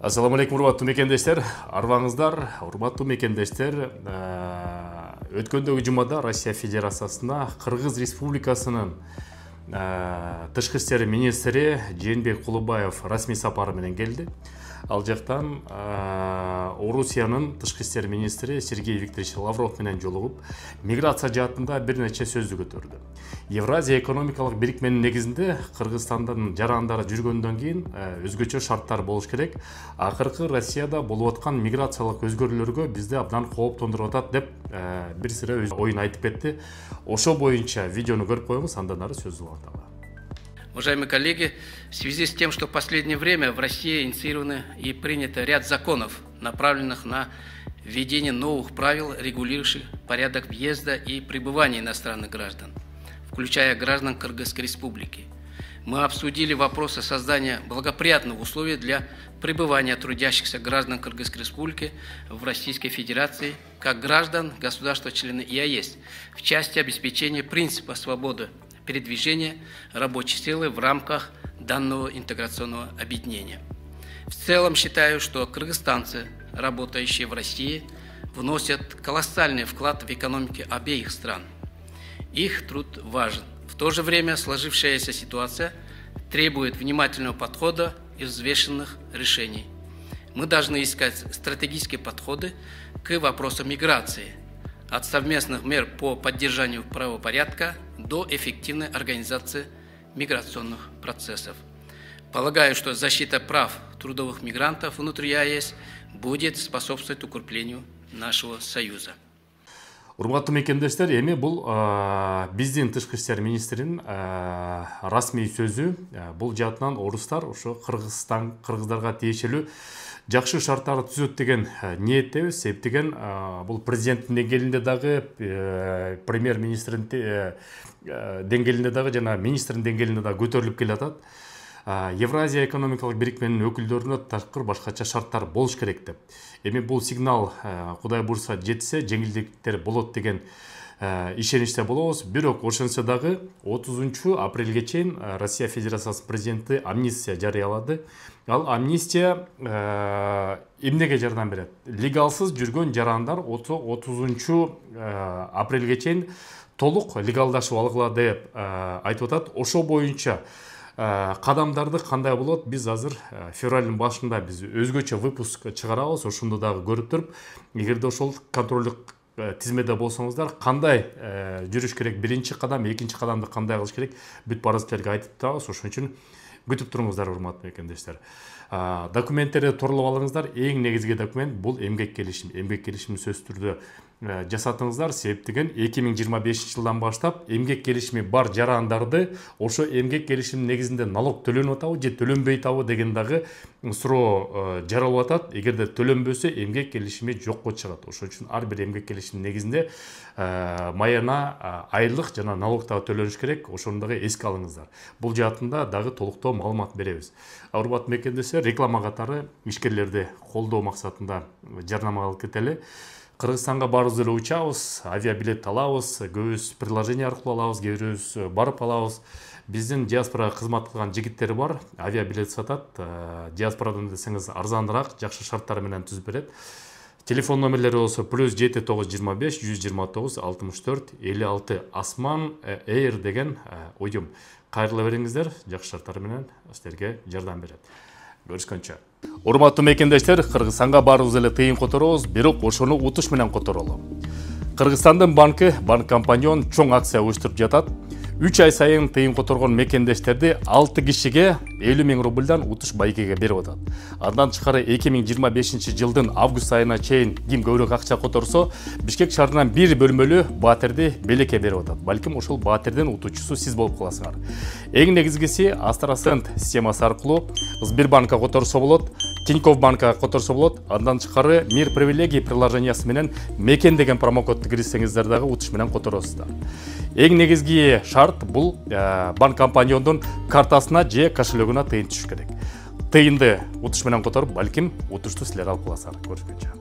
Ассаламу алейкум, урматтуу мекендештер, арбаңыздар, урматтуу мекендештер. Өткөндөгү жумада Россия Федерациясына Кыргыз Республикасынын тышкы иштер министри Жээнбек Кулубаев расмий сапары менен келди. Ал жактан Орусиянын тышкы иштер министри Сергей Викторович Лавров менен жолугуп, миграция жаатында бир нече сөздү көтөрдү. Евразия экономикалык бирикменин негизинде Кыргызстандын жарандары жүргөндөн кийин өзгөчө шарттар болуш керек. Акыркы Россияда болуп аткан миграциялык өзгөрүүлөргө бизди абдан кооптондуруп атат деп бир сыйра өз оюн айтып кетти. Ошо боюнча видеону көрүп коебуз, андан ары сөз уланталы. Уважаемые коллеги, в связи с тем, что в последнее время в России инициированы и принято ряд законов, направленных на введение новых правил, регулирующих порядок въезда и пребывания иностранных граждан, включая граждан Кыргызской Республики, мы обсудили вопросы создания благоприятных условий для пребывания трудящихся граждан Кыргызской Республики в Российской Федерации как граждан государства-члена ЕАЭС в части обеспечения принципа свободы передвижения рабочей силы в рамках данного интеграционного объединения. В целом считаю, что кыргызстанцы, работающие в России, вносят колоссальный вклад в экономику обеих стран. Их труд важен. В то же время сложившаяся ситуация требует внимательного подхода и взвешенных решений. Мы должны искать стратегические подходы к вопросам миграции, от совместных мер по поддержанию правопорядка до эффективной организации миграционных процессов. Полагаю, что защита прав трудовых мигрантов внутри ЕАЭС будет способствовать укреплению нашего союза. Урматтуу мекендештер, эми бул биздин тышкы иштер министринин расмий сөзү. Бул жаатынан орустар ошо кыргыздарга тиешелүү жакшы шарттарды түзөт деген ниеттебиз. Себеп деген бул президенттин деңгээлинде дагы, премьер-министрдин деңгээлинде дагы жана министрдин деңгээлинде дагы көтөрүлүп келатат. Евразия экономикалык бирикменин өкүлдөрүнө ташкыр башкача шарттар болуш керек деп. Эми бул сигнал Кудай буйрса жетсе, жеңилдиктер болот деген ишеничте болобуз. Бирок ошентсе дагы 30 апрелге чейин Россия Федерациясынын президенти амнистия жарыялады. Ал амнистия эмнеге жардам берет? Легалсыз жүргөн жарандар 30 апрелге чейин толук легалдашып алгыла деп айтып атат. Ошо боюнча кадамдарды кандай болот? Биз азыр февралдын башында биз өзгөчө выпуск чыгарабыз. Ошондо дагы көрүп туруп, эгерде ошол контролдук тизмеде болсоңуздар, кандай жүрүш керек, биринчи кадам, экинчи кадамды кандай кылыш керек, бүт баразиттерге айтып турабыз. Ошон үчүн күтүп туруңуздар, урматтуу мекендештер. Документтерди торлоп алыңыздар. Эң негизги документ бул эмгек келишим. Эмгек келишимин сөзсүз түрдө жасатыңыздар. Себеп деген 2025 жылдан баштап эмгек келишими бар жарандарды ошо эмгек келишимин негизинде налог төлөнүп атабы же төлөнбөй атабы деген дагы суроо жаралып атат. Эгерде төлөнбөсө эмгек келишими жокко чыгат. Ошон үчүн ар бир эмгек келишимин негизинде майына айлык жана налог дагы төлөнүш керек. Ошону дагы эске алыңыздар. Бул жаатында дагы толуктоо маалымат беребиз. Урматтуу мекендештер, реклама катары ишкерлерди колдоо максатында жарнама алып кетели. Кыргызстанга барыбыз эле учабыз, авиабилет алабыз, көбүбүз приложение аркылуу алабыз, кээ бирөөбүз барып алабыз. Биздин диаспорага кызмат кылган жигиттер бар, авиабилет сатат. Диаспорадан десеңиз арзаныраак, жакшы шарттар менен түзүп берет. Телефон номерлери болсо +7 925 129 64 56 Асман Air деген уюм. Кайрыла бериңиздер, жакшы шарттар менен силерге жардам берет. Көрүшкөнчө. Урматтуу мекендештер, Кыргызстанга барыбыз эле тыйын которобуз, бирок ошону утуш менен которолу. Кыргызстандын банк компаньон чоң акция уюштуруп жатат. 3 ай сайын тыйын которгон мекендештерди 6 кишиге 50 000 рубльдан утуш байкеге берип атат. Андан тышкары 2025 жылдын август айына чейин ким көбүрөөк акча которсо, Бишкек шаарынан бир бөлмөлүү батирди белекке берип атат. Балким ошол батирдин утуучусу сиз болуп каласыңар. Эң негизгиси Астрасент системасы аркылуу Сбербанкка которсо болот, Тинькофф банкка которсо болот. Андан тышкары Мир привилегий приложениясы менен мекен деген промокодду кирсеңиздер дагы утуш менен которосуздар. Эң негизги шарт бул банк компаньондун картасына же кошелегуна тыйын түшүш керек. Тыйынды утуш менен которуп, балким утушту силер алып каласыңар. Көрүшкөнчө.